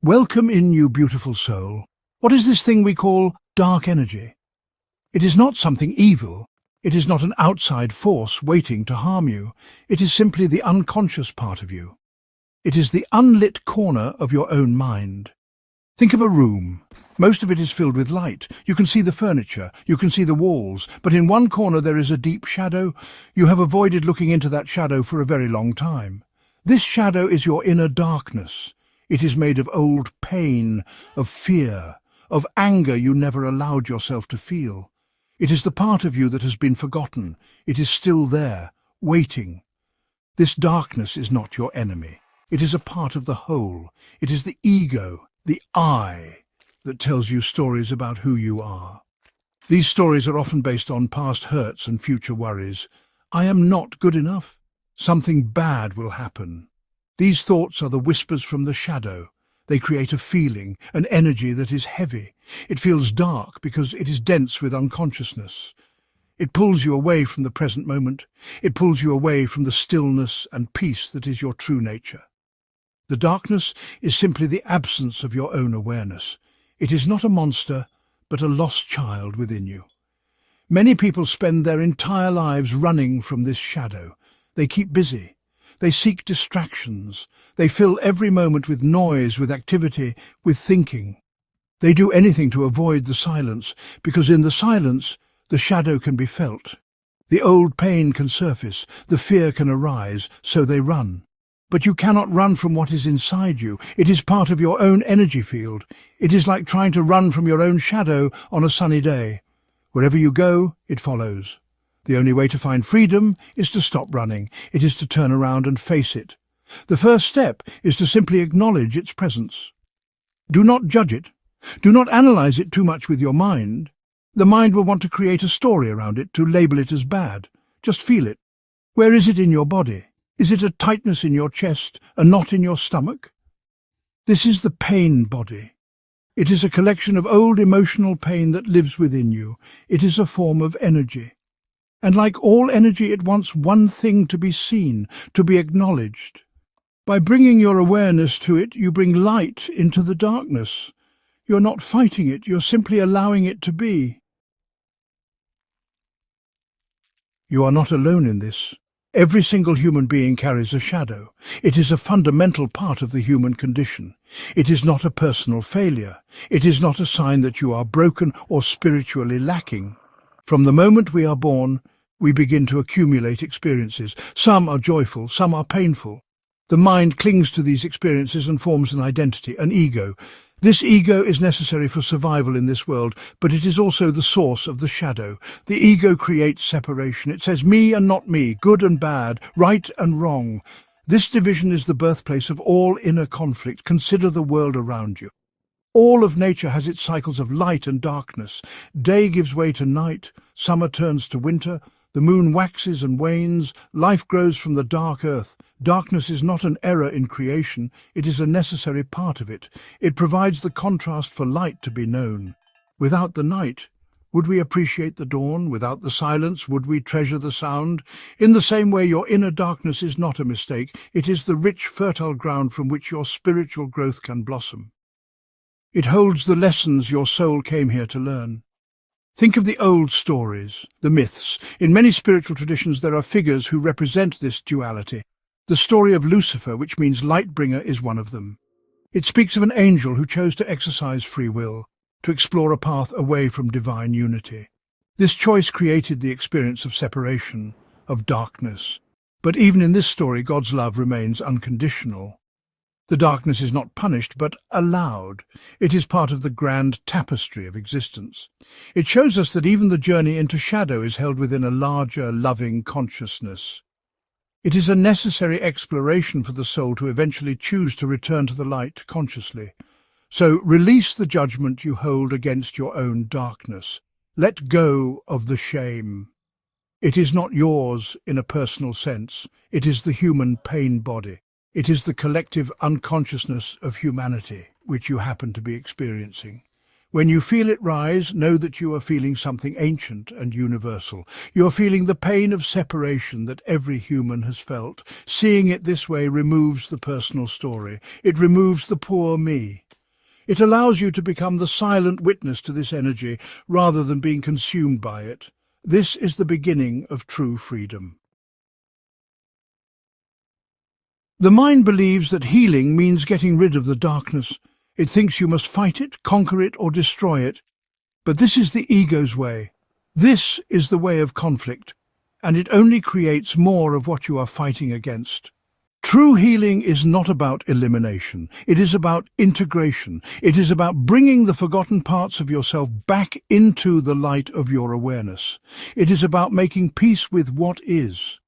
Welcome in, you beautiful soul. What is this thing we call dark energy? It is not something evil. It is not an outside force waiting to harm you. It is simply the unconscious part of you. It is the unlit corner of your own mind. Think of a room. Most of it is filled with light. You can see the furniture, you can see the walls, but in one corner there is a deep shadow. You have avoided looking into that shadow for a very long time. This shadow is your inner darkness. It is made of old pain, of fear, of anger you never allowed yourself to feel. It is the part of you that has been forgotten. It is still there, waiting. This darkness is not your enemy. It is a part of the whole. It is the ego, the I, that tells you stories about who you are. These stories are often based on past hurts and future worries. I am not good enough. Something bad will happen. These thoughts are the whispers from the shadow. They create a feeling, an energy that is heavy. It feels dark because it is dense with unconsciousness. It pulls you away from the present moment. It pulls you away from the stillness and peace that is your true nature. The darkness is simply the absence of your own awareness. It is not a monster, but a lost child within you. Many people spend their entire lives running from this shadow. They keep busy. They seek distractions. They fill every moment with noise, with activity, with thinking. They do anything to avoid the silence, because in the silence, the shadow can be felt. The old pain can surface, the fear can arise, so they run. But you cannot run from what is inside you. It is part of your own energy field. It is like trying to run from your own shadow on a sunny day. Wherever you go, it follows. The only way to find freedom is to stop running. It is to turn around and face it. The first step is to simply acknowledge its presence. Do not judge it. Do not analyze it too much with your mind. The mind will want to create a story around it, to label it as bad. Just feel it. Where is it in your body? Is it a tightness in your chest, a knot in your stomach? This is the pain body. It is a collection of old emotional pain that lives within you. It is a form of energy. And like all energy, it wants one thing to be seen, to be acknowledged. By bringing your awareness to it, you bring light into the darkness. You're not fighting it, you're simply allowing it to be. You are not alone in this. Every single human being carries a shadow. It is a fundamental part of the human condition. It is not a personal failure. It is not a sign that you are broken or spiritually lacking. From the moment we are born, we begin to accumulate experiences. Some are joyful, some are painful. The mind clings to these experiences and forms an identity, an ego. This ego is necessary for survival in this world, but it is also the source of the shadow. The ego creates separation. It says me and not me, good and bad, right and wrong. This division is the birthplace of all inner conflict. Consider the world around you. All of nature has its cycles of light and darkness. Day gives way to night, summer turns to winter, the moon waxes and wanes, life grows from the dark earth. Darkness is not an error in creation, it is a necessary part of it. It provides the contrast for light to be known. Without the night, would we appreciate the dawn? Without the silence, would we treasure the sound? In the same way, your inner darkness is not a mistake. It is the rich, fertile ground from which your spiritual growth can blossom. It holds the lessons your soul came here to learn. Think of the old stories, the myths. In many spiritual traditions there are figures who represent this duality. The story of Lucifer, which means light bringer, is one of them. It speaks of an angel who chose to exercise free will, to explore a path away from divine unity. This choice created the experience of separation, of darkness. But even in this story, God's love remains unconditional. The darkness is not punished, but allowed. It is part of the grand tapestry of existence. It shows us that even the journey into shadow is held within a larger, loving consciousness. It is a necessary exploration for the soul to eventually choose to return to the light consciously. So release the judgment you hold against your own darkness. Let go of the shame. It is not yours in a personal sense. It is the human pain body. It is the collective unconsciousness of humanity which you happen to be experiencing. When you feel it rise, know that you are feeling something ancient and universal. You are feeling the pain of separation that every human has felt. Seeing it this way removes the personal story. It removes the poor me. It allows you to become the silent witness to this energy rather than being consumed by it. This is the beginning of true freedom. The mind believes that healing means getting rid of the darkness. It thinks you must fight it, conquer it, or destroy it. But this is the ego's way. This is the way of conflict, and it only creates more of what you are fighting against. True healing is not about elimination. It is about integration. It is about bringing the forgotten parts of yourself back into the light of your awareness. It is about making peace with what is.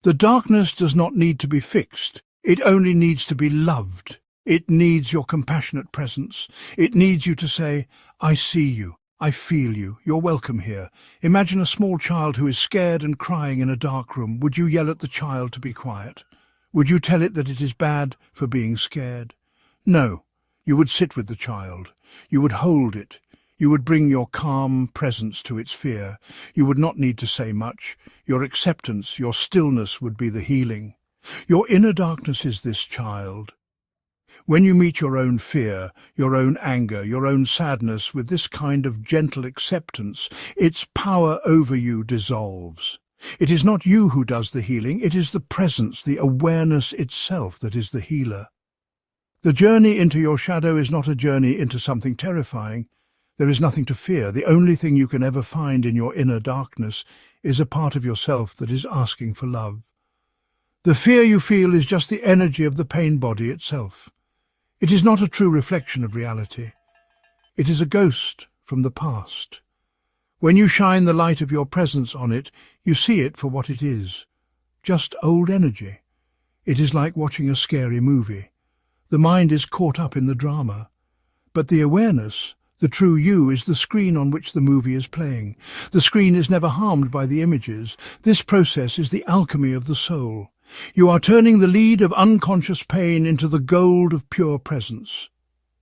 The darkness does not need to be fixed. It only needs to be loved. It needs your compassionate presence. It needs you to say, "I see you. I feel you. You're welcome here." Imagine a small child who is scared and crying in a dark room. Would you yell at the child to be quiet? Would you tell it that it is bad for being scared? No. You would sit with the child. You would hold it. You would bring your calm presence to its fear. You would not need to say much. Your acceptance, your stillness would be the healing. Your inner darkness is this child. When you meet your own fear, your own anger, your own sadness with this kind of gentle acceptance, its power over you dissolves. It is not you who does the healing, it is the presence, the awareness itself that is the healer. The journey into your shadow is not a journey into something terrifying. There is nothing to fear. The only thing you can ever find in your inner darkness is a part of yourself that is asking for love. The fear you feel is just the energy of the pain body itself. It is not a true reflection of reality. It is a ghost from the past. When you shine the light of your presence on it, you see it for what it is. Just old energy. It is like watching a scary movie. The mind is caught up in the drama. But the awareness, the true you, is the screen on which the movie is playing. The screen is never harmed by the images. This process is the alchemy of the soul. You are turning the lead of unconscious pain into the gold of pure presence.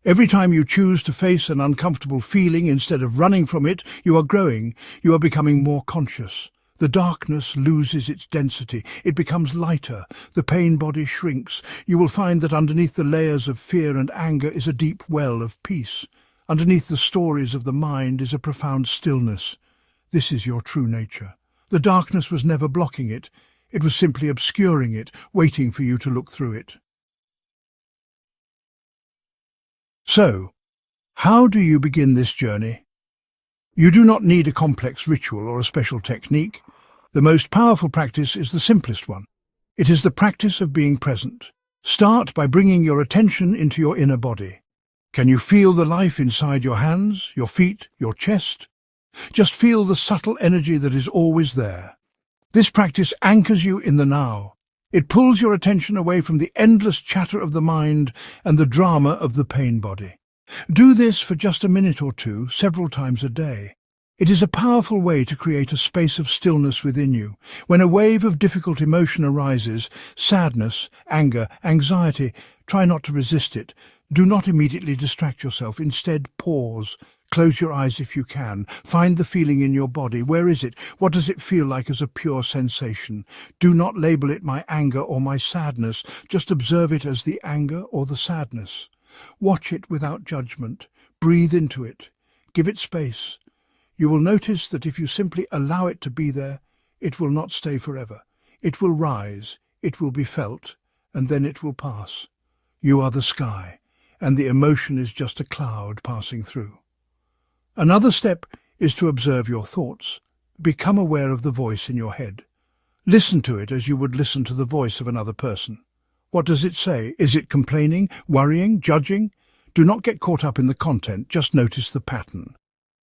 Every time you choose to face an uncomfortable feeling instead of running from it, you are growing, you are becoming more conscious. The darkness loses its density, it becomes lighter, the pain body shrinks. You will find that underneath the layers of fear and anger is a deep well of peace. Underneath the stories of the mind is a profound stillness. This is your true nature. The darkness was never blocking it. It was simply obscuring it, waiting for you to look through it. So, how do you begin this journey? You do not need a complex ritual or a special technique. The most powerful practice is the simplest one. It is the practice of being present. Start by bringing your attention into your inner body. Can you feel the life inside your hands, your feet, your chest? Just feel the subtle energy that is always there. This practice anchors you in the now. It pulls your attention away from the endless chatter of the mind and the drama of the pain body. Do this for just a minute or two, several times a day. It is a powerful way to create a space of stillness within you. When a wave of difficult emotion arises, sadness, anger, anxiety, try not to resist it. Do not immediately distract yourself. Instead, pause. Close your eyes if you can. Find the feeling in your body. Where is it? What does it feel like as a pure sensation? Do not label it my anger or my sadness. Just observe it as the anger or the sadness. Watch it without judgment. Breathe into it. Give it space. You will notice that if you simply allow it to be there, it will not stay forever. It will rise, it will be felt, and then it will pass. You are the sky, and the emotion is just a cloud passing through. Another step is to observe your thoughts. Become aware of the voice in your head. Listen to it as you would listen to the voice of another person. What does it say? Is it complaining, worrying, judging? Do not get caught up in the content, just notice the pattern.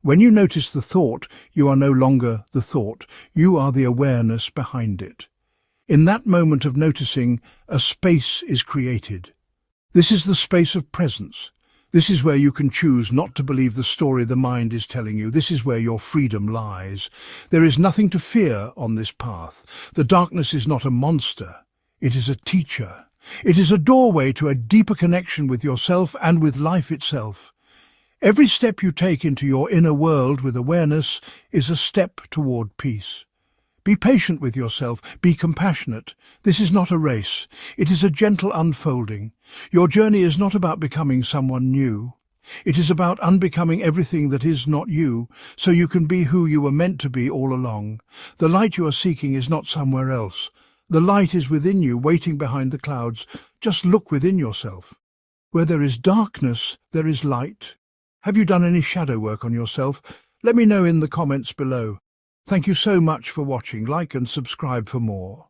When you notice the thought, you are no longer the thought, you are the awareness behind it. In that moment of noticing, a space is created. This is the space of presence. This is where you can choose not to believe the story the mind is telling you. This is where your freedom lies. There is nothing to fear on this path. The darkness is not a monster. It is a teacher. It is a doorway to a deeper connection with yourself and with life itself. Every step you take into your inner world with awareness is a step toward peace. Be patient with yourself. Be compassionate. This is not a race. It is a gentle unfolding. Your journey is not about becoming someone new. It is about unbecoming everything that is not you, so you can be who you were meant to be all along. The light you are seeking is not somewhere else. The light is within you, waiting behind the clouds. Just look within yourself. Where there is darkness, there is light. Have you done any shadow work on yourself? Let me know in the comments below. Thank you so much for watching. Like and subscribe for more.